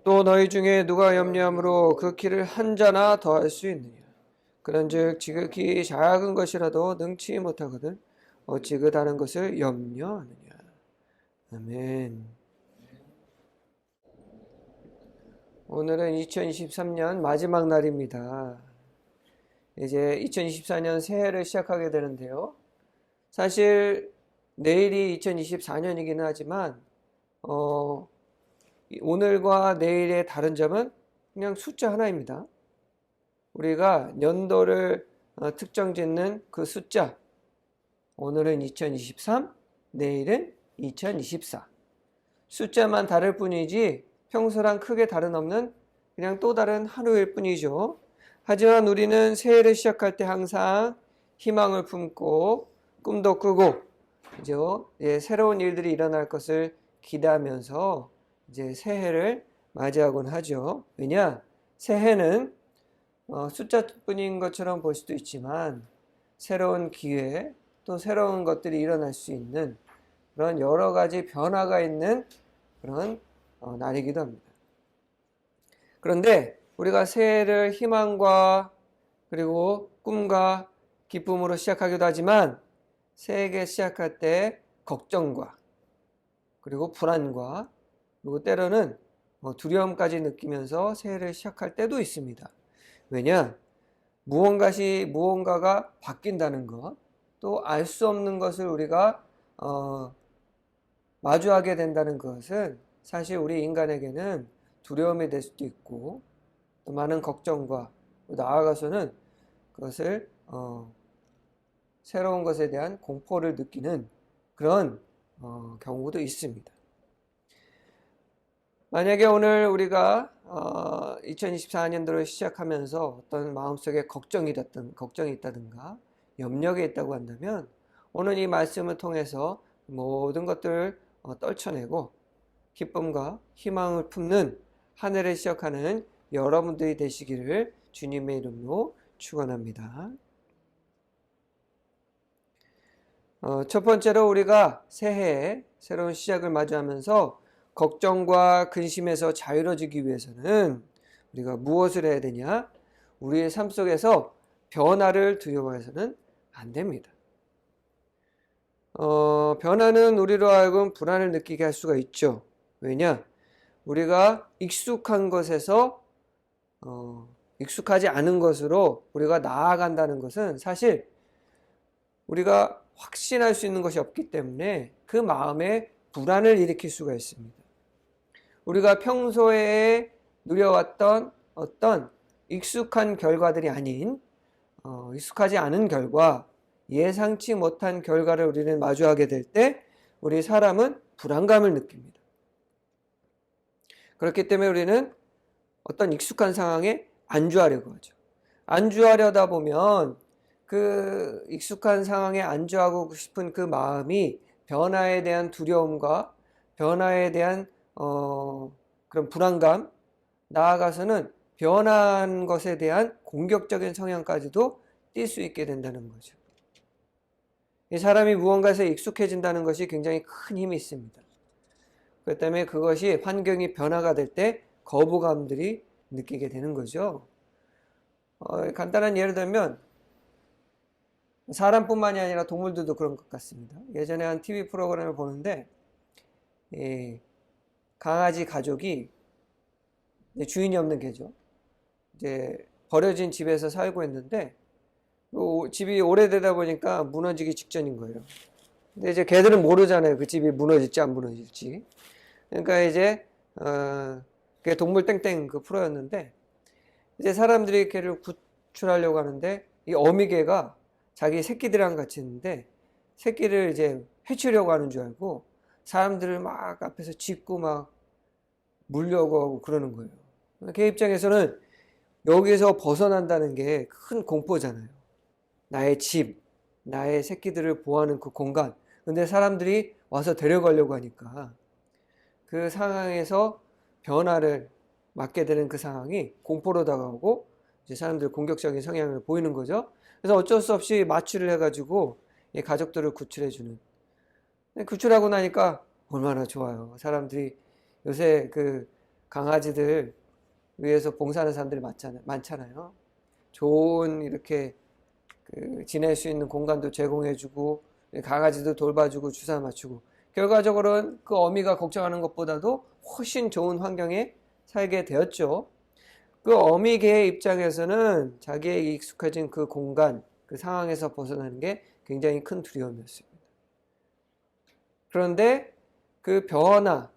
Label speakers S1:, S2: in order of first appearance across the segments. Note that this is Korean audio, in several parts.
S1: 또 너희 중에 누가 염려함으로 그 키를 한 자나 더할 수 있느냐. 그런즉 지극히 작은 것이라도 능치 못하거든 어찌 그 다른 것을 염려하느냐. 아멘. 오늘은 2023년 마지막 날입니다. 이제 2024년 새해를 시작하게 되는데요. 사실 내일이 2024년이기는 하지만 오늘과 내일의 다른 점은 그냥 숫자 하나입니다. 우리가 연도를 특정 짓는 그 숫자, 오늘은 2023, 내일은 2024. 숫자만 다를 뿐이지 평소랑 크게 다른 없는 그냥 또 다른 하루일 뿐이죠. 하지만 우리는 새해를 시작할 때 항상 희망을 품고 꿈도 꾸고 이제 새로운 일들이 일어날 것을 기대하면서 이제 새해를 맞이하곤 하죠. 왜냐? 새해는 숫자뿐인 것처럼 볼 수도 있지만 새로운 기회 또 새로운 것들이 일어날 수 있는 그런 여러 가지 변화가 있는 그런 날이기도 합니다. 그런데 우리가 새해를 희망과 그리고 꿈과 기쁨으로 시작하기도 하지만 새해 시작할 때 걱정과 그리고 불안과 그리고 때로는 두려움까지 느끼면서 새해를 시작할 때도 있습니다. 왜냐? 무언가가 바뀐다는 것, 또 알 수 없는 것을 우리가 마주하게 된다는 것은 사실 우리 인간에게는 두려움이 될 수도 있고 또 많은 걱정과 나아가서는 그것을 새로운 것에 대한 공포를 느끼는 그런 경우도 있습니다. 만약에 오늘 우리가 2024년도를 시작하면서 어떤 마음속에 걱정이 있다든가 염려가 있다고 한다면 오늘 이 말씀을 통해서 모든 것들을 떨쳐내고 기쁨과 희망을 품는 한 해를 시작하는 여러분들이 되시기를 주님의 이름으로 축원합니다. 첫 번째로 우리가 새해에 새로운 시작을 맞이하면서 걱정과 근심에서 자유로워지기 위해서는 우리가 무엇을 해야 되냐? 우리의 삶 속에서 변화를 두려워해서는 안 됩니다. 변화는 우리로 하여금 불안을 느끼게 할 수가 있죠. 왜냐? 우리가 익숙한 것에서 익숙하지 않은 것으로 우리가 나아간다는 것은 사실 우리가 확신할 수 있는 것이 없기 때문에 그 마음에 불안을 일으킬 수가 있습니다. 우리가 평소에 누려왔던 어떤 익숙한 결과들이 아닌 익숙하지 않은 결과, 예상치 못한 결과를 우리는 마주하게 될 때 우리 사람은 불안감을 느낍니다. 그렇기 때문에 우리는 어떤 익숙한 상황에 안주하려고 하죠. 안주하려다 보면 그 익숙한 상황에 안주하고 싶은 그 마음이 변화에 대한 두려움과 변화에 대한 그런 불안감, 나아가서는 변한 것에 대한 공격적인 성향까지도 띌 수 있게 된다는 거죠. 이 사람이 무언가에서 익숙해진다는 것이 굉장히 큰 힘이 있습니다. 그렇기 때문에 그것이 환경이 변화가 될 때 거부감들이 느끼게 되는 거죠. 간단한 예를 들면 사람뿐만이 아니라 동물들도 그런 것 같습니다. 예전에 한 TV 프로그램을 보는데 강아지 가족이 주인이 없는 개죠. 이제 버려진 집에서 살고 있는데 집이 오래되다 보니까 무너지기 직전인 거예요. 근데 이제 개들은 모르잖아요. 그 집이 무너질지 안 무너질지. 그러니까 이제 동물 땡땡 그 프로였는데 이제 사람들이 개를 구출하려고 하는데 이 어미개가 자기 새끼들이랑 같이 있는데 새끼를 이제 해치려고 하는 줄 알고 사람들을 막 앞에서 짖고 막 물려고 하고 그러는 거예요. 개 입장에서는 여기서 벗어난다는 게 큰 공포잖아요. 나의 집, 나의 새끼들을 보호하는 그 공간. 근데 사람들이 와서 데려가려고 하니까 그 상황에서 변화를 맞게 되는 그 상황이 공포로 다가오고 이제 사람들 공격적인 성향을 보이는 거죠. 그래서 어쩔 수 없이 마취를 해가지고 가족들을 구출해주는. 구출하고 나니까 얼마나 좋아요. 사람들이 요새 그 강아지들 위해서 봉사하는 사람들이 많잖아요. 좋은 이렇게 그 지낼 수 있는 공간도 제공해주고 강아지도 돌봐주고 주사 맞추고 결과적으로는 그 어미가 걱정하는 것보다도 훨씬 좋은 환경에 살게 되었죠. 그 어미개의 입장에서는 자기의 익숙해진 그 공간, 그 상황에서 벗어나는 게 굉장히 큰 두려움이었습니다. 그런데 그 변화,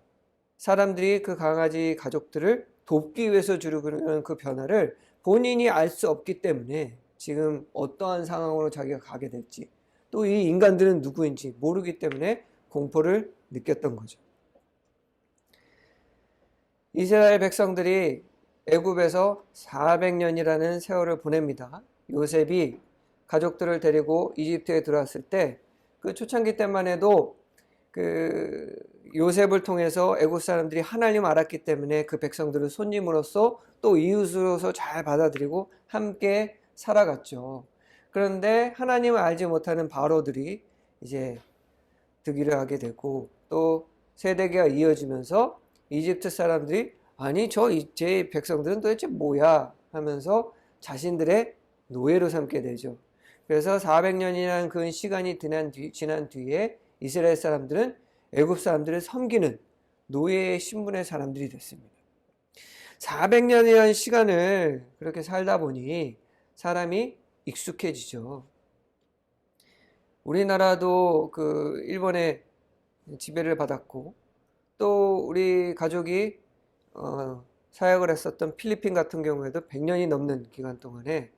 S1: 사람들이 그 강아지 가족들을 돕기 위해서 주려는 그 변화를 본인이 알 수 없기 때문에 지금 어떠한 상황으로 자기가 가게 될지 또 이 인간들은 누구인지 모르기 때문에 공포를 느꼈던 거죠. 이스라엘 백성들이 애굽에서 400년이라는 세월을 보냅니다. 요셉이 가족들을 데리고 이집트에 들어왔을 때 그 초창기 때만 해도 그 요셉을 통해서 애굽 사람들이 하나님 알았기 때문에 그 백성들을 손님으로서 또 이웃으로서 잘 받아들이고 함께 살아갔죠. 그런데 하나님을 알지 못하는 바로들이 이제 득위를 하게 되고 또 세대가 이어지면서 이집트 사람들이 아니 제 백성들은 도대체 뭐야 하면서 자신들의 노예로 삼게 되죠. 그래서 400년이라는 그 시간이 지난 뒤에 이스라엘 사람들은 애굽 사람들을 섬기는 노예의 신분의 사람들이 됐습니다. 400년이라는 시간을 그렇게 살다 보니 사람이 익숙해지죠. 우리나라도 그 일본의 지배를 받았고 또 우리 가족이 사역을 했었던 필리핀 같은 경우에도 100년이 넘는 기간 동안에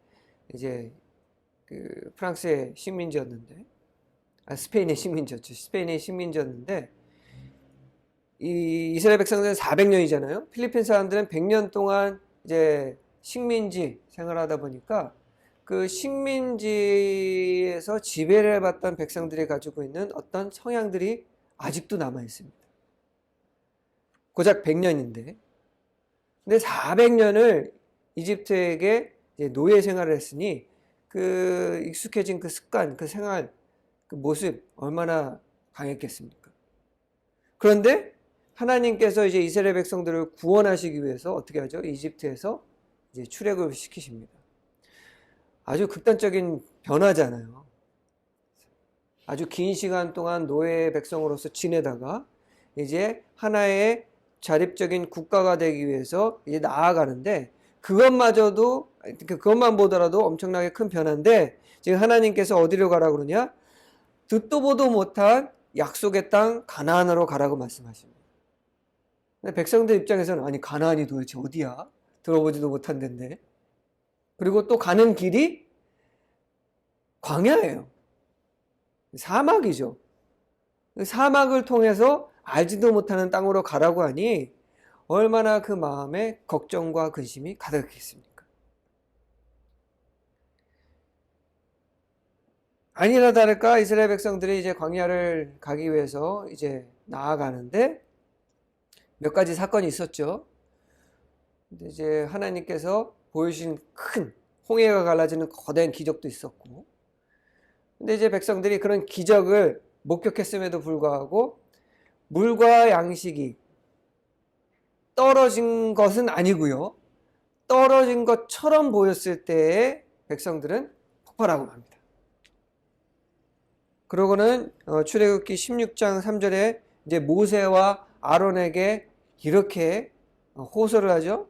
S1: 이제 그 프랑스의 식민지였는데 스페인의 식민지였죠. 스페인의 식민지였는데 이 이스라엘 백성들은 400년이잖아요. 필리핀 사람들은 100년 동안 이제 식민지 생활하다 보니까 그 식민지에서 지배를 받던 백성들이 가지고 있는 어떤 성향들이 아직도 남아 있습니다. 고작 100년인데. 근데 400년을 이집트에게 노예 생활을 했으니 그 익숙해진 그 습관, 그 생활, 그 모습 얼마나 강했겠습니까? 그런데 하나님께서 이제 이스라엘 백성들을 구원하시기 위해서 어떻게 하죠? 이집트에서 이제 출애굽을 시키십니다. 아주 극단적인 변화잖아요. 아주 긴 시간 동안 노예 백성으로서 지내다가 이제 하나의 자립적인 국가가 되기 위해서 이제 나아가는데 그것만 보더라도 엄청나게 큰 변화인데 지금 하나님께서 어디로 가라고 그러냐? 듣도 보도 못한 약속의 땅 가나안으로 가라고 말씀하십니다. 근데 백성들 입장에서는 아니 가나안이 도대체 어디야? 들어보지도 못한 데인데. 그리고 또 가는 길이 광야예요. 사막이죠. 사막을 통해서 알지도 못하는 땅으로 가라고 하니 얼마나 그 마음에 걱정과 근심이 가득했습니까? 아니나 다를까 이스라엘 백성들이 이제 광야를 가기 위해서 이제 나아가는데 몇 가지 사건이 있었죠. 근데 이제 하나님께서 보여주신 큰 홍해가 갈라지는 거대한 기적도 있었고, 근데 이제 백성들이 그런 기적을 목격했음에도 불구하고 물과 양식이 떨어진 것은 아니고요. 떨어진 것처럼 보였을 때에 백성들은 폭발하고 맙니다. 그러고는 출애굽기 16장 3절에 이제 모세와 아론에게 이렇게 호소를 하죠.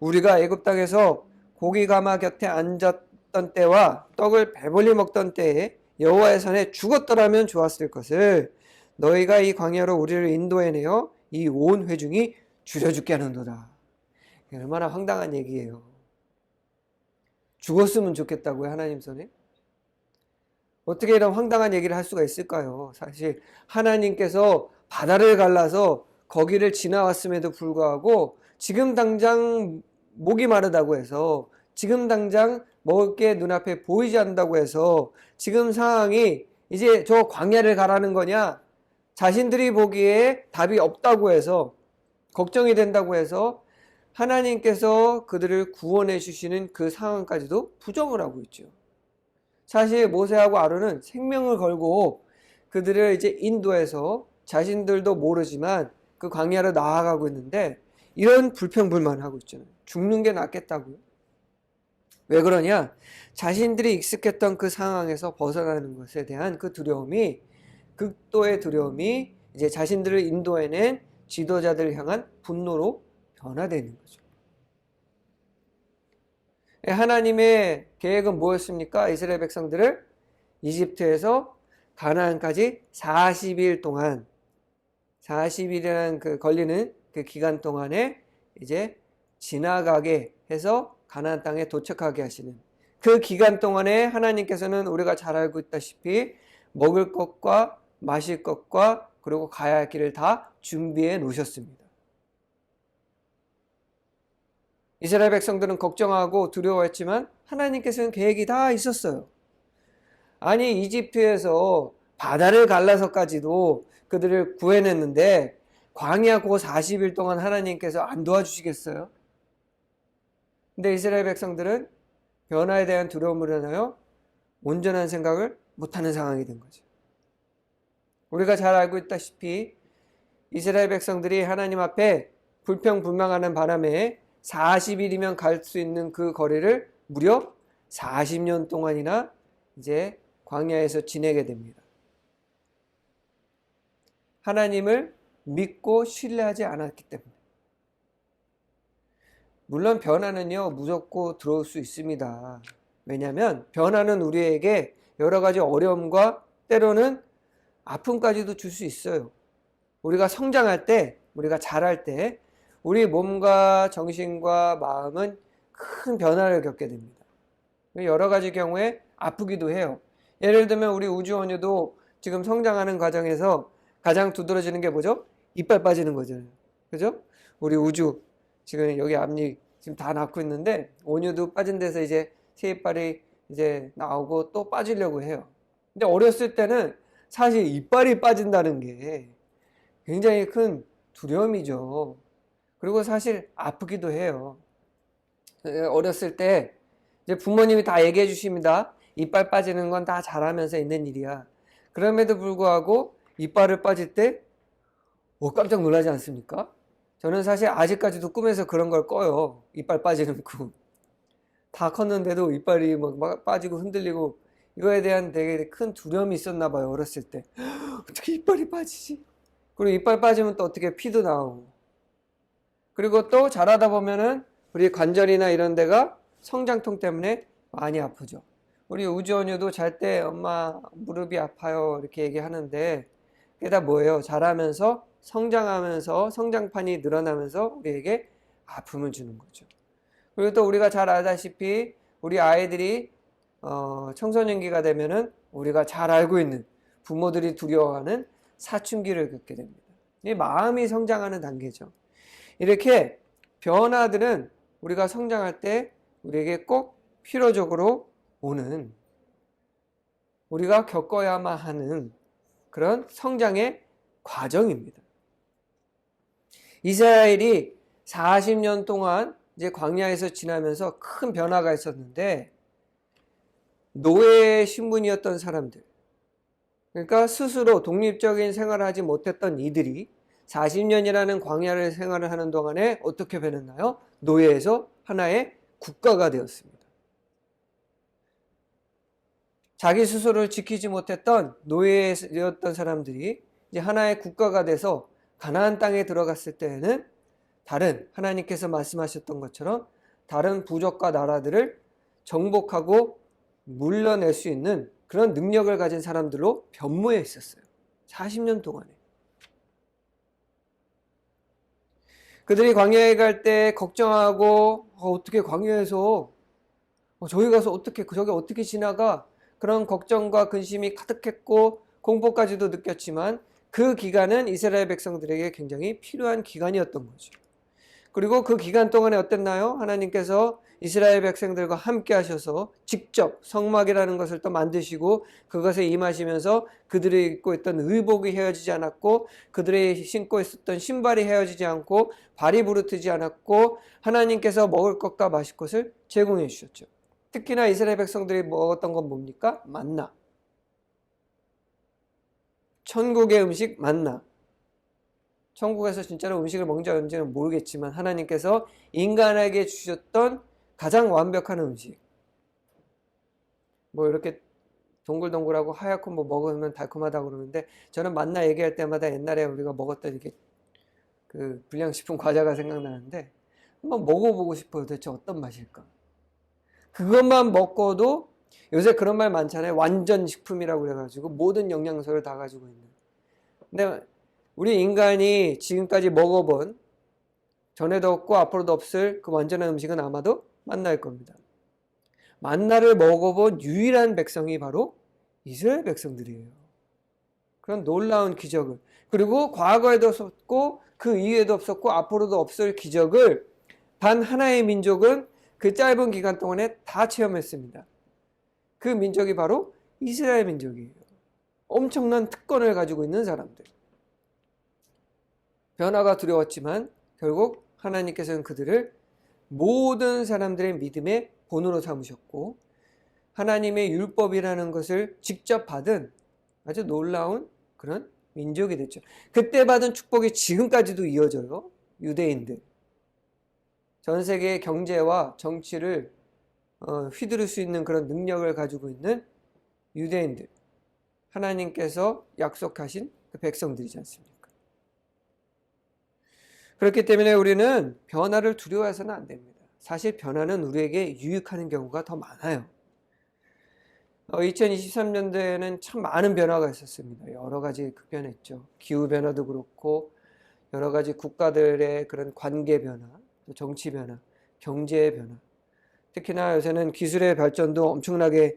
S1: 우리가 애굽 땅에서 고기 가마 곁에 앉았던 때와 떡을 배불리 먹던 때에 여호와의 손에 죽었더라면 좋았을 것을 너희가 이 광야로 우리를 인도해내어 이 온 회중이 줄여 죽게 하는도다. 얼마나 황당한 얘기예요. 죽었으면 좋겠다고요, 하나님 손에? 어떻게 이런 황당한 얘기를 할 수가 있을까요? 사실 하나님께서 바다를 갈라서 거기를 지나왔음에도 불구하고 지금 당장 목이 마르다고 해서 지금 당장 먹을 게 눈앞에 보이지 않는다고 해서 지금 상황이 이제 저 광야를 가라는 거냐? 자신들이 보기에 답이 없다고 해서 걱정이 된다고 해서 하나님께서 그들을 구원해 주시는 그 상황까지도 부정을 하고 있죠. 사실 모세하고 아론은 생명을 걸고 그들을 이제 인도해서 자신들도 모르지만 그 광야로 나아가고 있는데 이런 불평불만하고 있잖아요. 죽는 게 낫겠다고요. 왜 그러냐? 자신들이 익숙했던 그 상황에서 벗어나는 것에 대한 그 두려움이, 극도의 두려움이 이제 자신들을 인도해낸 지도자들을 향한 분노로 변화되는 거죠. 하나님의 계획은 뭐였습니까? 이스라엘 백성들을 이집트에서 가나안까지 40일 동안, 40일이라는 그 걸리는 그 기간 동안에 이제 지나가게 해서 가나안 땅에 도착하게 하시는 그 기간 동안에 하나님께서는 우리가 잘 알고 있다시피 먹을 것과 마실 것과 그리고 가야 할 길을 다 준비해 놓으셨습니다. 이스라엘 백성들은 걱정하고 두려워했지만 하나님께서는 계획이 다 있었어요. 아니, 이집트에서 바다를 갈라서까지도 그들을 구해냈는데 광야 고 40일 동안 하나님께서 안 도와주시겠어요? 근데 이스라엘 백성들은 변화에 대한 두려움으로 인하여 온전한 생각을 못하는 상황이 된 거죠. 우리가 잘 알고 있다시피 이스라엘 백성들이 하나님 앞에 불평불만하는 바람에 40일이면 갈 수 있는 그 거리를 무려 40년 동안이나 이제 광야에서 지내게 됩니다. 하나님을 믿고 신뢰하지 않았기 때문에. 물론 변화는요, 무섭고 들어올 수 있습니다. 왜냐하면 변화는 우리에게 여러 가지 어려움과 때로는 아픔까지도 줄 수 있어요. 우리가 성장할 때, 우리가 자랄 때 우리 몸과 정신과 마음은 큰 변화를 겪게 됩니다. 여러 가지 경우에 아프기도 해요. 예를 들면 우리 우주원유도 지금 성장하는 과정에서 가장 두드러지는 게 뭐죠? 이빨 빠지는 거잖아요. 그죠? 우리 우주 지금 여기 앞니 지금 다 낳고 있는데 원유도 빠진 데서 이제 새 이빨이 이제 나오고 또 빠지려고 해요. 근데 어렸을 때는 사실 이빨이 빠진다는 게 굉장히 큰 두려움이죠. 그리고 사실 아프기도 해요. 어렸을 때 이제 부모님이 다 얘기해 주십니다. 이빨 빠지는 건 다 자라면서 있는 일이야. 그럼에도 불구하고 이빨을 빠질 때 깜짝 놀라지 않습니까? 저는 사실 아직까지도 꿈에서 그런 걸 꿔요. 이빨 빠지는 꿈. 다 컸는데도 이빨이 막 빠지고 흔들리고 이거에 대한 되게 큰 두려움이 있었나 봐요. 어렸을 때. 어떻게 이빨이 빠지지? 그리고 이빨 빠지면 또 어떻게 피도 나오고. 그리고 또 자라다 보면은 우리 관절이나 이런 데가 성장통 때문에 많이 아프죠. 우리 우주원유도 잘 때 엄마 무릎이 아파요 이렇게 얘기하는데 그게 다 뭐예요? 자라면서 성장하면서 성장판이 늘어나면서 우리에게 아픔을 주는 거죠. 그리고 또 우리가 잘 알다시피 우리 아이들이 청소년기가 되면은 우리가 잘 알고 있는 부모들이 두려워하는 사춘기를 겪게 됩니다. 이 마음이 성장하는 단계죠. 이렇게 변화들은 우리가 성장할 때 우리에게 꼭 필요적으로 오는 우리가 겪어야만 하는 그런 성장의 과정입니다. 이스라엘이 40년 동안 이제 광야에서 지나면서 큰 변화가 있었는데 노예 신분이었던 사람들, 그러니까 스스로 독립적인 생활을 하지 못했던 이들이 40년이라는 광야를 생활을 하는 동안에 어떻게 변했나요? 노예에서 하나의 국가가 되었습니다. 자기 스스로를 지키지 못했던 노예였던 사람들이 이제 하나의 국가가 돼서 가나안 땅에 들어갔을 때에는 다른 하나님께서 말씀하셨던 것처럼 다른 부족과 나라들을 정복하고 물러낼 수 있는 그런 능력을 가진 사람들로 변모해 있었어요. 40년 동안에. 그들이 광야에 갈 때 걱정하고 어떻게 광야에서 저기 가서 어떻게 저기 어떻게 지나가 그런 걱정과 근심이 가득했고 공포까지도 느꼈지만 그 기간은 이스라엘 백성들에게 굉장히 필요한 기간이었던 거죠. 그리고 그 기간 동안에 어땠나요? 하나님께서 이스라엘 백성들과 함께 하셔서 직접 성막이라는 것을 또 만드시고 그것에 임하시면서 그들이 입고 있던 의복이 헤어지지 않았고 그들이 신고 있었던 신발이 헤어지지 않고 발이 부르트지 않았고 하나님께서 먹을 것과 마실 것을 제공해 주셨죠. 특히나 이스라엘 백성들이 먹었던 건 뭡니까? 만나. 천국의 음식 만나. 천국에서 진짜로 음식을 먹는지는 모르겠지만 하나님께서 인간에게 주셨던 가장 완벽한 음식. 뭐 이렇게 동글동글하고 하얗고 뭐 먹으면 달콤하다고 그러는데 저는 만나 얘기할 때마다 옛날에 우리가 먹었던 이게 그 불량식품 과자가 생각나는데 한번 먹어보고 싶어요. 도대체 어떤 맛일까? 그것만 먹고도 요새 그런 말 많잖아요. 완전 식품이라고 그래가지고 모든 영양소를 다 가지고 있는. 근데 우리 인간이 지금까지 먹어본 전에도 없고 앞으로도 없을 그 완전한 음식은 아마도 만나일 겁니다. 만나를 먹어본 유일한 백성이 바로 이스라엘 백성들이에요. 그런 놀라운 기적을, 그리고 과거에도 없었고 그 이후에도 없었고 앞으로도 없을 기적을 단 하나의 민족은 그 짧은 기간 동안에 다 체험했습니다. 그 민족이 바로 이스라엘 민족이에요. 엄청난 특권을 가지고 있는 사람들. 변화가 두려웠지만 결국 하나님께서는 그들을 모든 사람들의 믿음의 본으로 삼으셨고 하나님의 율법이라는 것을 직접 받은 아주 놀라운 그런 민족이 됐죠. 그때 받은 축복이 지금까지도 이어져요. 유대인들. 전 세계의 경제와 정치를 휘두를 수 있는 그런 능력을 가지고 있는 유대인들. 하나님께서 약속하신 그 백성들이지 않습니까? 그렇기 때문에 우리는 변화를 두려워해서는 안 됩니다. 사실 변화는 우리에게 유익하는 경우가 더 많아요. 2023년도에는 참 많은 변화가 있었습니다. 여러 가지 급변했죠. 기후변화도 그렇고 여러 가지 국가들의 그런 관계 변화, 또 정치 변화, 경제의 변화. 특히나 요새는 기술의 발전도 엄청나게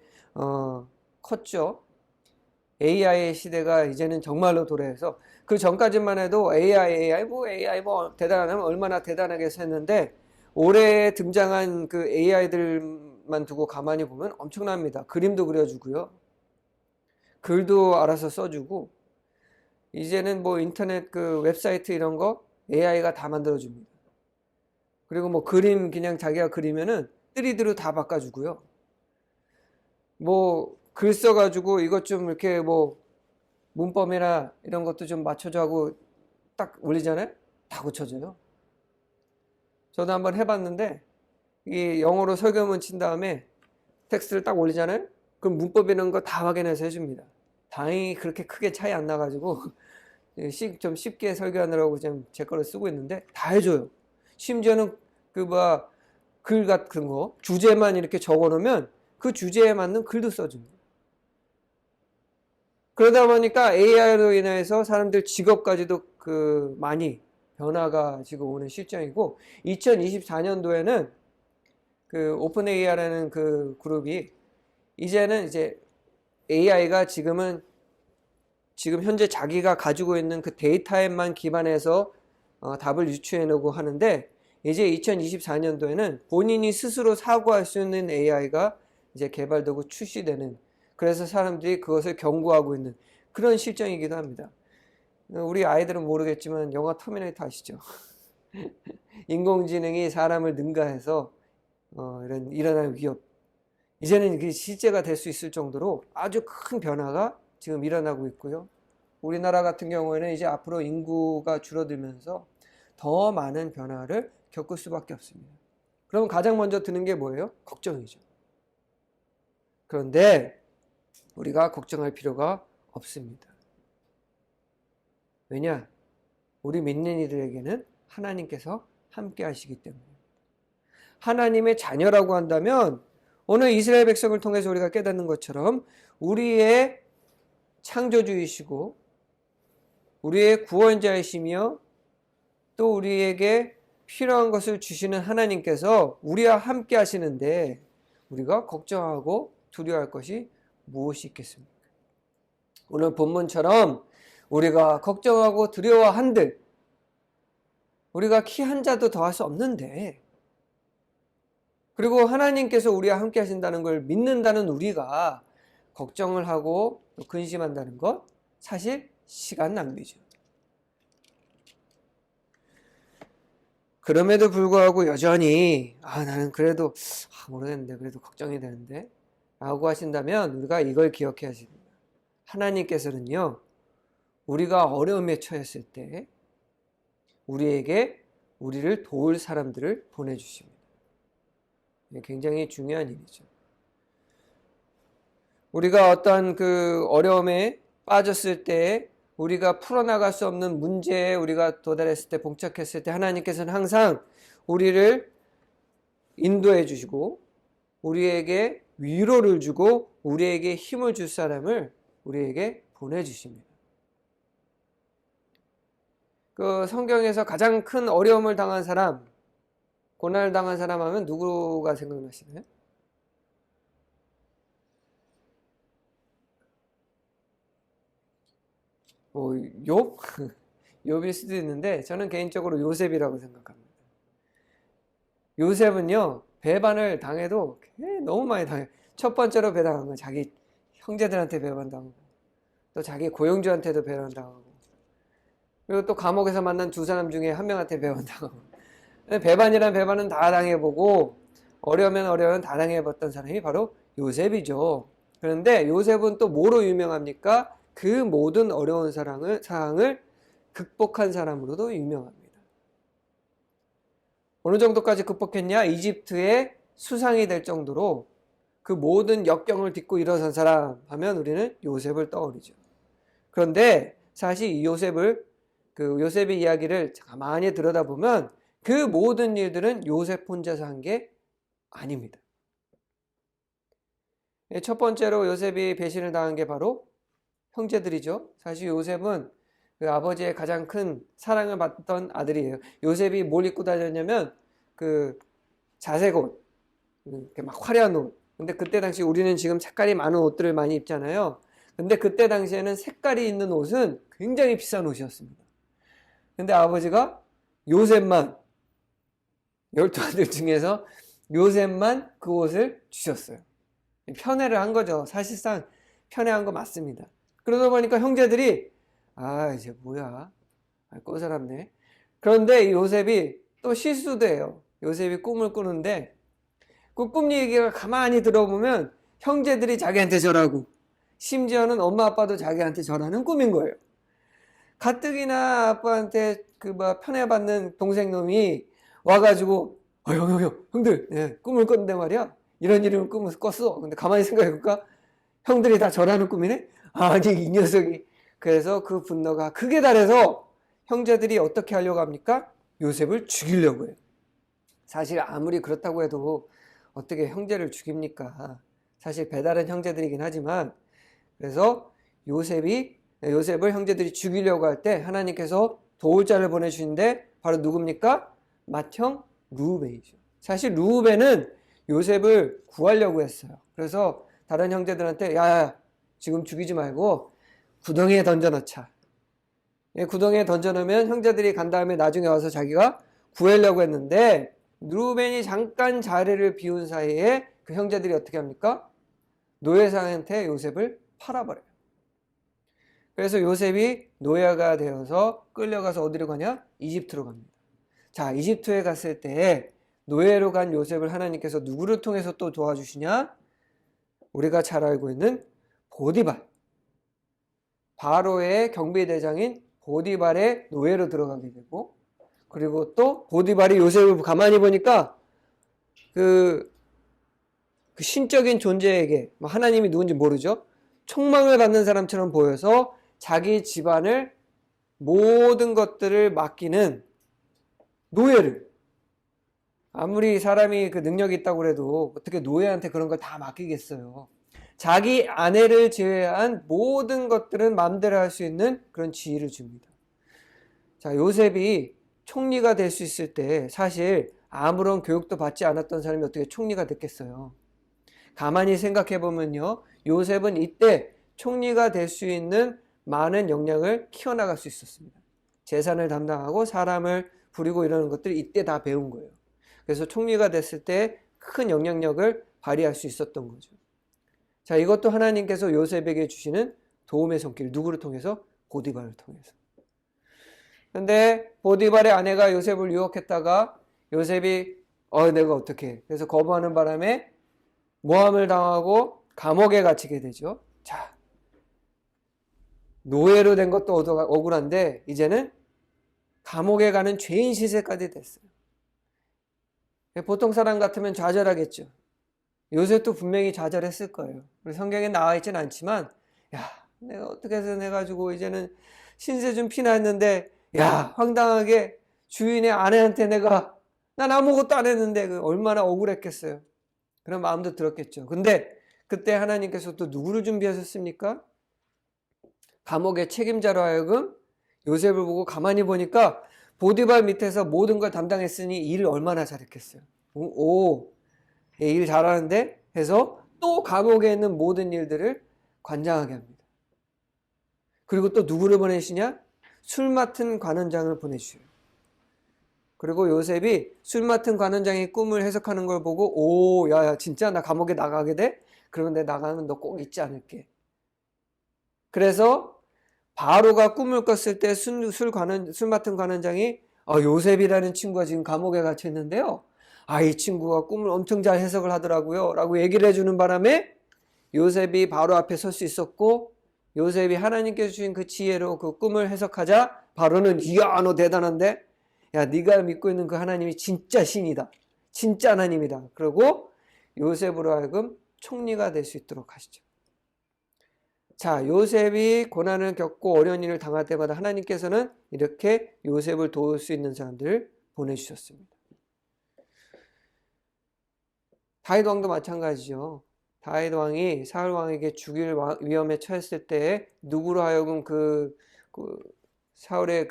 S1: 컸죠. AI 시대가 이제는 정말로 도래해서 그 전까지만 해도 AI 뭐 대단하면 얼마나 대단하게 했는데 올해 등장한 그 AI들만 두고 가만히 보면 엄청납니다. 그림도 그려주고요. 글도 알아서 써주고 이제는 뭐 인터넷 그 웹사이트 이런 거 AI가 다 만들어줍니다. 그리고 뭐 그림 그냥 자기가 그리면은 3D로 다 바꿔주고요. 뭐 글 써가지고 이것 좀 이렇게 뭐 문법이나 이런 것도 좀 맞춰줘 하고 딱 올리잖아요. 다 고쳐져요. 저도 한번 해봤는데 이 영어로 설교문 친 다음에 텍스트를 딱 올리잖아요. 그럼 문법 이런 거 다 확인해서 해줍니다. 다행히 그렇게 크게 차이 안 나가지고 좀 쉽게 설교하느라고 지금 제 거를 쓰고 있는데 다 해줘요. 심지어는 글 같은 거 주제만 이렇게 적어놓으면 그 주제에 맞는 글도 써줍니다. 그러다 보니까 AI로 인해서 사람들 직업까지도 많이 변화가 지금 오는 실정이고 2024년도에는 그 오픈 AI라는 그 그룹이 이제는 이제 AI가 지금 현재 자기가 가지고 있는 그 데이터에만 기반해서 답을 유추해내고 하는데 이제 2024년도에는 본인이 스스로 사고할 수 있는 AI가 이제 개발되고 출시되는, 그래서 사람들이 그것을 경고하고 있는 그런 실정이기도 합니다. 우리 아이들은 모르겠지만 영화 터미네이터 아시죠? 인공지능이 사람을 능가해서 일어날 위협, 이제는 이게 실제가 될 수 있을 정도로 아주 큰 변화가 지금 일어나고 있고요. 우리나라 같은 경우에는 이제 앞으로 인구가 줄어들면서 더 많은 변화를 겪을 수밖에 없습니다. 그럼 가장 먼저 드는 게 뭐예요? 걱정이죠. 그런데 우리가 걱정할 필요가 없습니다. 왜냐? 우리 믿는 이들에게는 하나님께서 함께 하시기 때문에. 하나님의 자녀라고 한다면 오늘 이스라엘 백성을 통해서 우리가 깨닫는 것처럼 우리의 창조주이시고 우리의 구원자이시며 또 우리에게 필요한 것을 주시는 하나님께서 우리와 함께 하시는데 우리가 걱정하고 두려워할 것이 무엇이 있겠습니까? 오늘 본문처럼 우리가 걱정하고 두려워한들 우리가 키 한 자도 더할 수 없는데, 그리고 하나님께서 우리와 함께 하신다는 걸 믿는다는 우리가 걱정을 하고 또 근심한다는 것, 사실 시간 낭비죠. 그럼에도 불구하고 여전히 나는 그래도 모르겠는데 그래도 걱정이 되는데 라고 하신다면 우리가 이걸 기억해야 합니다. 하나님께서는요, 우리가 어려움에 처했을 때 우리에게 우리를 도울 사람들을 보내주십니다. 굉장히 중요한 일이죠. 우리가 어떤 그 어려움에 빠졌을 때, 우리가 풀어나갈 수 없는 문제에 우리가 도달했을 때, 봉착했을 때 하나님께서는 항상 우리를 인도해 주시고 우리에게 위로를 주고 우리에게 힘을 줄 사람을 우리에게 보내주십니다. 그 성경에서 가장 큰 어려움을 당한 사람, 고난을 당한 사람 하면 누구가 생각나시나요? 욥? 욥일 수도 있는데 저는 개인적으로 요셉이라고 생각합니다. 요셉은요, 배반을 당해도 너무 많이 당해요. 첫 번째로 배반한 건 자기 형제들한테 배반당하고, 또 자기 고용주한테도 배반당하고, 그리고 또 감옥에서 만난 두 사람 중에 한 명한테 배반당하고. 배반이란 배반은 다 당해보고 어려우면 다 당해봤던 사람이 바로 요셉이죠. 그런데 요셉은 또 뭐로 유명합니까? 그 모든 어려운 상황을 극복한 사람으로도 유명합니다. 어느 정도까지 극복했냐? 이집트의 수상이 될 정도로 그 모든 역경을 딛고 일어선 사람 하면 우리는 요셉을 떠올리죠. 그런데 사실 이 요셉의 이야기를 가만히 들여다보면 그 모든 일들은 요셉 혼자서 한 게 아닙니다. 첫 번째로 요셉이 배신을 당한 게 바로 형제들이죠. 사실 요셉은 그 아버지의 가장 큰 사랑을 받던 아들이에요. 요셉이 뭘 입고 다녔냐면 그 자색 옷, 막 화려한 옷. 근데 그때 당시 우리는 지금 색깔이 많은 옷들을 많이 입잖아요. 근데 그때 당시에는 색깔이 있는 옷은 굉장히 비싼 옷이었습니다. 근데 아버지가 요셉만, 12아들 중에서 요셉만 그 옷을 주셨어요. 편애를 한 거죠. 사실상 편애한 거 맞습니다. 그러다 보니까 형제들이 이제 뭐야, 꼬사랍네. 그런데 요셉이 또 실수도 해요. 요셉이 꿈을 꾸는데 그 꿈 얘기가 가만히 들어보면 형제들이 자기한테 절하고 심지어는 엄마 아빠도 자기한테 절하는 꿈인 거예요. 가뜩이나 아빠한테 편애받는 동생놈이 와가지고 형들, 꿈을 꿨는데 말이야, 이런 꿈을 꿨어. 근데 가만히 생각해볼까? 형들이 다 절하는 꿈이네? 아니, 이 녀석이. 그래서 그 분노가 극에 달해서 형제들이 어떻게 하려고 합니까? 요셉을 죽이려고 해요. 사실 아무리 그렇다고 해도 어떻게 형제를 죽입니까? 사실 배다른 형제들이긴 하지만, 그래서 요셉을 형제들이 죽이려고 할 때 하나님께서 도울 자를 보내주시는데 바로 누굽니까? 맏형 르우벤이죠. 사실 르우벤은 요셉을 구하려고 했어요. 그래서 다른 형제들한테 야, 지금 죽이지 말고 구덩이에 던져넣자. 구덩이에 던져놓으면 형제들이 간 다음에 나중에 와서 자기가 구하려고 했는데, 르우벤이 잠깐 자리를 비운 사이에 그 형제들이 어떻게 합니까? 노예상한테 요셉을 팔아버려요. 그래서 요셉이 노예가 되어서 끌려가서 어디로 가냐? 이집트로 갑니다. 자, 이집트에 갔을 때 노예로 간 요셉을 하나님께서 누구를 통해서 또 도와주시냐? 우리가 잘 알고 있는 보디발. 바로의 경비대장인 보디발의 노예로 들어가게 되고, 그리고 또 보디발이 요셉을 가만히 보니까 그 신적인 존재에게, 하나님이 누군지 모르죠. 총망을 받는 사람처럼 보여서 자기 집안을 모든 것들을 맡기는 노예를, 아무리 사람이 그 능력이 있다고 해도 어떻게 노예한테 그런 걸 다 맡기겠어요. 자기 아내를 제외한 모든 것들은 마음대로 할 수 있는 그런 지위를 줍니다. 자, 요셉이 총리가 될 수 있을 때 사실 아무런 교육도 받지 않았던 사람이 어떻게 총리가 됐겠어요. 가만히 생각해 보면요, 요셉은 이때 총리가 될 수 있는 많은 역량을 키워나갈 수 있었습니다. 재산을 담당하고 사람을 부리고 이러는 것들을 이때 다 배운 거예요. 그래서 총리가 됐을 때 큰 영향력을 발휘할 수 있었던 거죠. 자, 이것도 하나님께서 요셉에게 주시는 도움의 손길, 누구를 통해서? 보디발을 통해서. 근데 보디발의 아내가 요셉을 유혹했다가 요셉이 내가 어떻게, 그래서 거부하는 바람에 모함을 당하고 감옥에 갇히게 되죠. 자, 노예로 된 것도 억울한데 이제는 감옥에 가는 죄인 시세까지 됐어요. 보통 사람 같으면 좌절하겠죠. 요셉도 분명히 좌절했을 거예요. 우리 성경에 나와 있진 않지만, 야, 내가 어떻게 해서 해가지고 이제는 신세 좀 피났는데, 야, 황당하게 주인의 아내한테 난 아무것도 안 했는데 얼마나 억울했겠어요. 그런 마음도 들었겠죠. 근데 그때 하나님께서 또 누구를 준비하셨습니까? 감옥의 책임자로 하여금 요셉을 보고 가만히 보니까 보디발 밑에서 모든 걸 담당했으니 일을 얼마나 잘했겠어요. 일 잘하는데 해서 또 감옥에 있는 모든 일들을 관장하게 합니다. 그리고 또 누구를 보내시냐? 술 맡은 관원장을 보내주셔요. 그리고 요셉이 술 맡은 관원장이 꿈을 해석하는 걸 보고 야 진짜 나 감옥에 나가게 돼? 그러면 내 나가면 너 꼭 잊지 않을게. 그래서 바로가 꿈을 꿨을 때 술 맡은 관원장이 요셉이라는 친구가 지금 감옥에 갇혀 있는데요. 이 친구가 꿈을 엄청 잘 해석을 하더라고요. 라고 얘기를 해주는 바람에 요셉이 바로 앞에 설 수 있었고, 요셉이 하나님께서 주신 그 지혜로 그 꿈을 해석하자 바로는 이야 너 대단한데? 야 네가 믿고 있는 그 하나님이 진짜 신이다. 진짜 하나님이다. 그리고 요셉으로 하여금 총리가 될 수 있도록 하시죠. 자, 요셉이 고난을 겪고 어려운 일을 당할 때마다 하나님께서는 이렇게 요셉을 도울 수 있는 사람들을 보내주셨습니다. 다윗 왕도 마찬가지죠. 다윗 왕이 사울 왕에게 죽일 위험에 처했을 때 누구로 하여금 사울의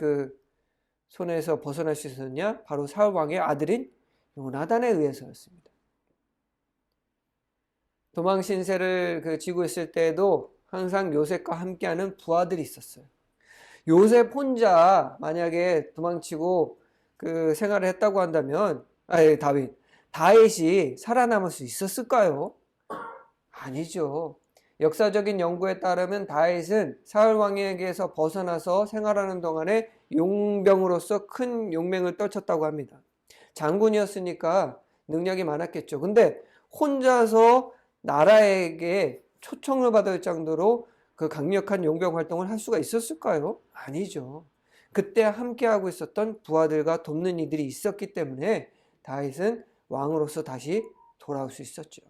S1: 손에서 벗어날 수 있었냐? 바로 사울 왕의 아들인 요나단에 의해서였습니다. 도망 신세를 지고 있을 때에도 항상 요셉과 함께하는 부하들이 있었어요. 요셉 혼자 만약에 도망치고 생활을 했다고 한다면, 다윗이 살아남을 수 있었을까요? 아니죠. 역사적인 연구에 따르면 다윗은 사울 왕에게서 벗어나서 생활하는 동안에 용병으로서 큰 용맹을 떨쳤다고 합니다. 장군이었으니까 능력이 많았겠죠. 근데 혼자서 나라에게 초청을 받을 정도로 그 강력한 용병 활동을 할 수가 있었을까요? 아니죠. 그때 함께하고 있었던 부하들과 돕는 이들이 있었기 때문에 다윗은 왕으로서 다시 돌아올 수 있었죠.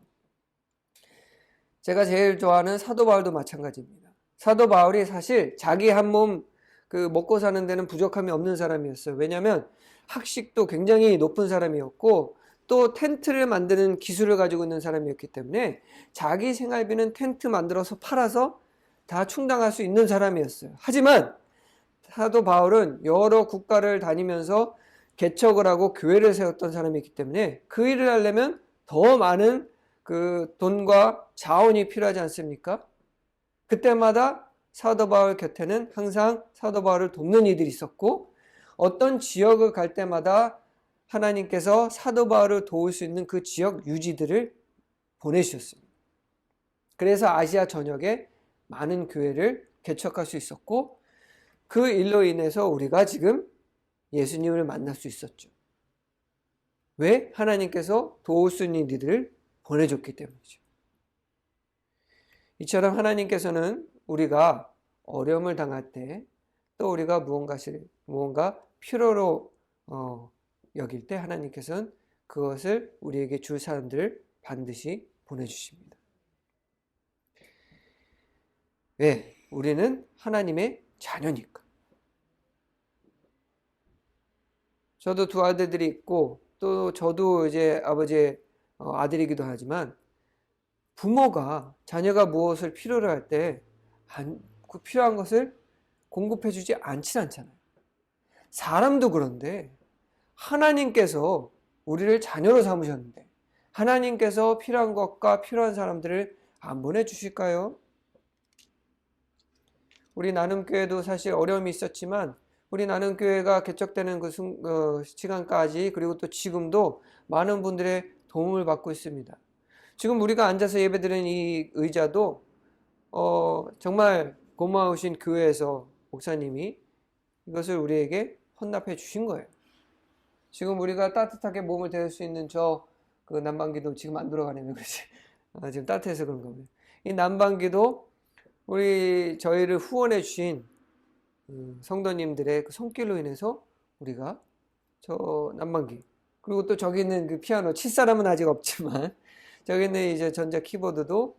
S1: 제가 제일 좋아하는 사도 바울도 마찬가지입니다. 사도 바울이 사실 자기 한 몸 먹고 사는 데는 부족함이 없는 사람이었어요. 왜냐하면 학식도 굉장히 높은 사람이었고 또 텐트를 만드는 기술을 가지고 있는 사람이었기 때문에 자기 생활비는 텐트 만들어서 팔아서 다 충당할 수 있는 사람이었어요. 하지만 사도 바울은 여러 국가를 다니면서 개척을 하고 교회를 세웠던 사람이기 때문에 그 일을 하려면 더 많은 돈과 자원이 필요하지 않습니까? 그때마다 사도 바울 곁에는 항상 사도 바울을 돕는 이들이 있었고 어떤 지역을 갈 때마다 하나님께서 사도 바울을 도울 수 있는 그 지역 유지들을 보내주셨습니다. 그래서 아시아 전역에 많은 교회를 개척할 수 있었고 그 일로 인해서 우리가 지금 예수님을 만날 수 있었죠. 왜? 하나님께서 도울 수 있는 이들을 보내줬기 때문이죠. 이처럼 하나님께서는 우리가 어려움을 당할 때 또 우리가 무언가 필요로 여길 때 하나님께서는 그것을 우리에게 줄 사람들을 반드시 보내주십니다. 왜? 우리는 하나님의 자녀니까. 저도 두 아들들이 있고 또 저도 이제 아버지의 아들이기도 하지만 부모가 자녀가 무엇을 필요로 할 때 그 필요한 것을 공급해 주지 않잖아요. 사람도 그런데 하나님께서 우리를 자녀로 삼으셨는데 하나님께서 필요한 것과 필요한 사람들을 안 보내주실까요? 우리 나눔교회도 사실 어려움이 있었지만 우리 나눔교회가 개척되는 그 시간까지 그리고 또 지금도 많은 분들의 도움을 받고 있습니다. 지금 우리가 앉아서 예배드리는 이 의자도 정말 고마우신 교회에서 목사님이 이것을 우리에게 헌납해 주신 거예요. 지금 우리가 따뜻하게 몸을 데울 수 있는 그 난방기도 지금 안 돌아가네요. 그렇지? 지금 따뜻해서 그런 겁니다. 이 난방기도 저희를 후원해 주신 성도님들의 그 손길로 인해서 우리가 저 난방기, 그리고 또 저기 있는 그 피아노 칠 사람은 아직 없지만 저기 있는 이제 전자 키보드도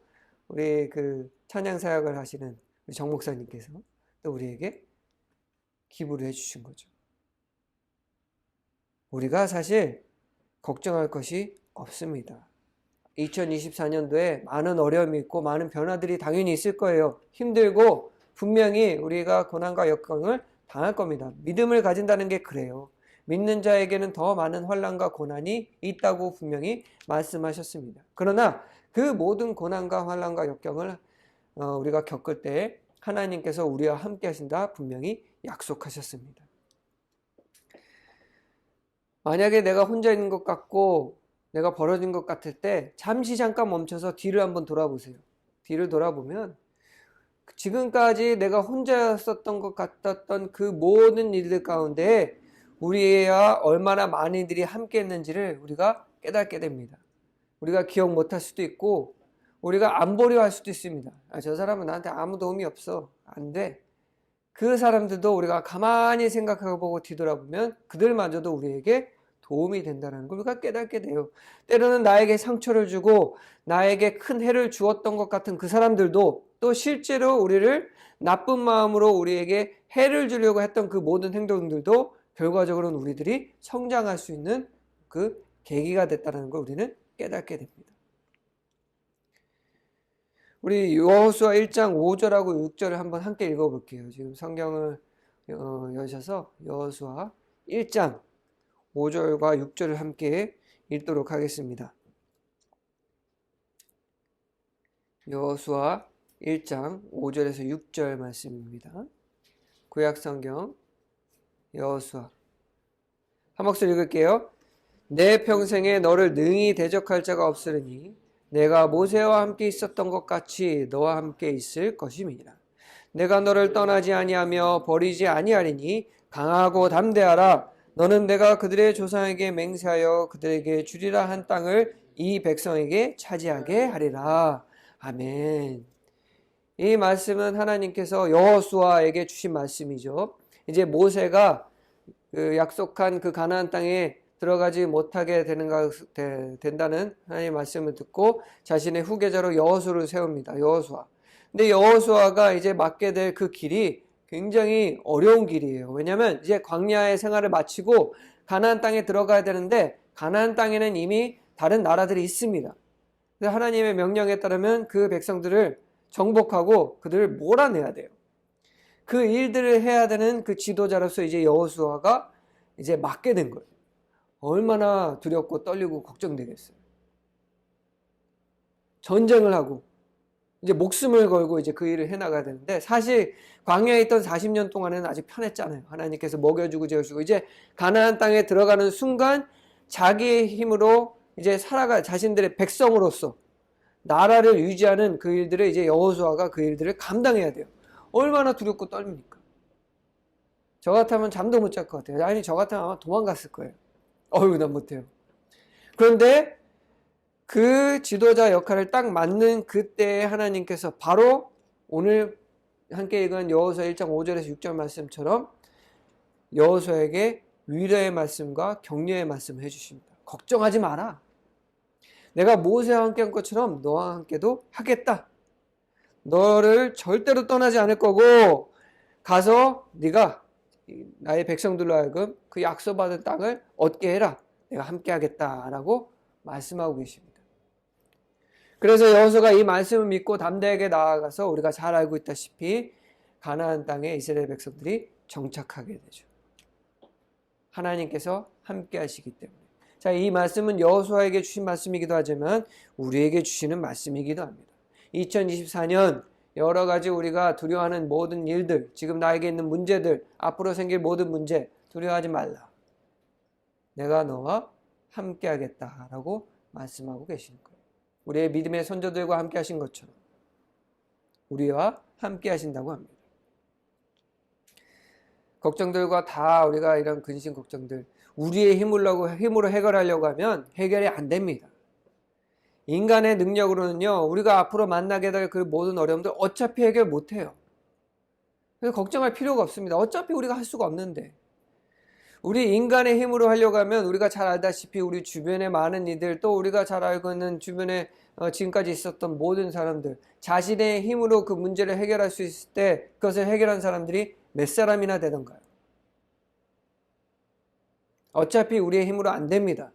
S1: 우리 그 찬양 사역을 하시는 우리 정 목사님께서 또 우리에게 기부를 해주신 거죠. 우리가 사실 걱정할 것이 없습니다. 2024년도에 많은 어려움이 있고 많은 변화들이 당연히 있을 거예요. 힘들고 분명히 우리가 고난과 역경을 당할 겁니다. 믿음을 가진다는 게 그래요. 믿는 자에게는 더 많은 환난과 고난이 있다고 분명히 말씀하셨습니다. 그러나 그 모든 고난과 환난과 역경을 우리가 겪을 때 하나님께서 우리와 함께 하신다 분명히 약속하셨습니다. 만약에 내가 혼자 있는 것 같고 내가 벌어진 것 같을 때 잠시 잠깐 멈춰서 뒤를 한번 돌아보세요. 뒤를 돌아보면 지금까지 내가 혼자였었던 것 같았던 그 모든 일들 가운데 우리와 얼마나 많은 이들이 함께 했는지를 우리가 깨닫게 됩니다. 우리가 기억 못할 수도 있고 우리가 안 보려 할 수도 있습니다. 저 사람은 나한테 아무 도움이 없어. 안 돼. 그 사람들도 우리가 가만히 생각하고 보고 뒤돌아보면 그들마저도 우리에게 도움이 된다는 걸 우리가 깨닫게 돼요. 때로는 나에게 상처를 주고 나에게 큰 해를 주었던 것 같은 그 사람들도 또 실제로 우리를 나쁜 마음으로 우리에게 해를 주려고 했던 그 모든 행동들도 결과적으로는 우리들이 성장할 수 있는 그 계기가 됐다는 걸 우리는 깨닫게 됩니다. 우리 여호수아 1장 5절하고 6절을 한번 함께 읽어볼게요. 지금 성경을 여셔서 여호수아 1장 5절과 6절을 함께 읽도록 하겠습니다. 여호수아 1장 5절에서 6절 말씀입니다. 구약성경 여호수아 한 목소리 읽을게요. 내 평생에 너를 능히 대적할 자가 없으리니 내가 모세와 함께 있었던 것 같이 너와 함께 있을 것임이니라. 내가 너를 떠나지 아니하며 버리지 아니하리니 강하고 담대하라. 너는 내가 그들의 조상에게 맹세하여 그들에게 주리라 한 땅을 이 백성에게 차지하게 하리라. 아멘. 이 말씀은 하나님께서 여호수아에게 주신 말씀이죠. 이제 모세가 그 약속한 그 가나안 땅에 들어가지 못하게 된다는 하나님의 말씀을 듣고 자신의 후계자로 여호수아를 세웁니다. 여호수아. 근데 여호수아가 이제 맡게 될 그 길이 굉장히 어려운 길이에요. 왜냐하면 이제 광야의 생활을 마치고 가나안 땅에 들어가야 되는데 가나안 땅에는 이미 다른 나라들이 있습니다. 그래서 하나님의 명령에 따르면 그 백성들을 정복하고 그들을 몰아내야 돼요. 그 일들을 해야 되는 그 지도자로서 이제 여호수아가 이제 맡게 된 거예요. 얼마나 두렵고 떨리고 걱정되겠어요. 전쟁을 하고 이제 목숨을 걸고 이제 그 일을 해나가야 되는데 사실 광야에 있던 40년 동안에는 아직 편했잖아요. 하나님께서 먹여주고 재워주고 이제 가나안 땅에 들어가는 순간 자기의 힘으로 이제 자신들의 백성으로서 나라를 유지하는 그 일들을 이제 여호수아가 그 일들을 감당해야 돼요. 얼마나 두렵고 떨립니까? 저 같으면 잠도 못 잘 것 같아요. 아니 저 같으면 아마 도망갔을 거예요. 난 못해요. 그런데 그 지도자 역할을 딱 맡는 그때 하나님께서 바로 오늘 함께 읽은 여호수아 1장 5절에서 6절 말씀처럼 여호수아에게 위로의 말씀과 격려의 말씀을 해주십니다. 걱정하지 마라. 내가 모세와 함께 한 것처럼 너와 함께도 하겠다. 너를 절대로 떠나지 않을 거고 가서 네가 나의 백성들로 하여금 그 약속받은 땅을 얻게 해라. 내가 함께 하겠다라고 말씀하고 계십니다. 그래서 여호수아가 이 말씀을 믿고 담대하게 나아가서 우리가 잘 알고 있다시피 가나안 땅에 이스라엘 백성들이 정착하게 되죠. 하나님께서 함께 하시기 때문에. 자, 이 말씀은 여호수아에게 주신 말씀이기도 하지만 우리에게 주시는 말씀이기도 합니다. 2024년 여러 가지 우리가 두려워하는 모든 일들, 지금 나에게 있는 문제들, 앞으로 생길 모든 문제 두려워하지 말라. 내가 너와 함께 하겠다라고 말씀하고 계시는 거예요. 우리의 믿음의 선조들과 함께 하신 것처럼 우리와 함께 하신다고 합니다. 걱정들과 다 우리가 이런 근심 걱정들 우리의 힘으로 해결하려고 하면 해결이 안 됩니다. 인간의 능력으로는요, 우리가 앞으로 만나게 될 그 모든 어려움들 어차피 해결 못 해요. 그래서 걱정할 필요가 없습니다. 어차피 우리가 할 수가 없는데. 우리 인간의 힘으로 하려고 하면 우리가 잘 알다시피 우리 주변의 많은 이들, 또 우리가 잘 알고 있는 주변에 지금까지 있었던 모든 사람들, 자신의 힘으로 그 문제를 해결할 수 있을 때 그것을 해결한 사람들이 몇 사람이나 되던가요? 어차피 우리의 힘으로 안 됩니다.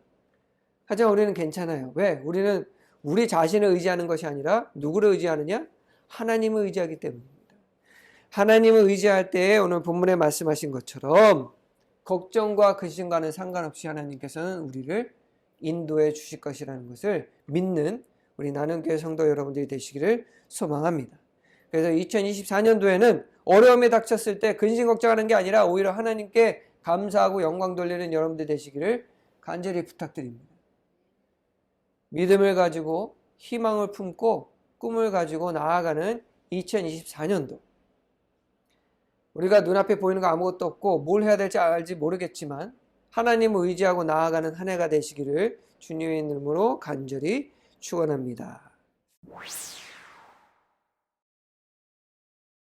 S1: 하지만 우리는 괜찮아요. 왜? 우리는 우리 자신을 의지하는 것이 아니라 누구를 의지하느냐? 하나님을 의지하기 때문입니다. 하나님을 의지할 때에 오늘 본문에 말씀하신 것처럼 걱정과 근심과는 상관없이 하나님께서는 우리를 인도해 주실 것이라는 것을 믿는 우리 나눔교회 성도 여러분들이 되시기를 소망합니다. 그래서 2024년도에는 어려움이 닥쳤을 때 근심 걱정하는 게 아니라 오히려 하나님께 감사하고 영광 돌리는 여러분들 되시기를 간절히 부탁드립니다. 믿음을 가지고 희망을 품고 꿈을 가지고 나아가는 2024년도. 우리가 눈앞에 보이는 거 아무것도 없고 뭘 해야 될지 알지 모르겠지만 하나님을 의지하고 나아가는 한 해가 되시기를 주님의 이름으로 간절히 축원합니다.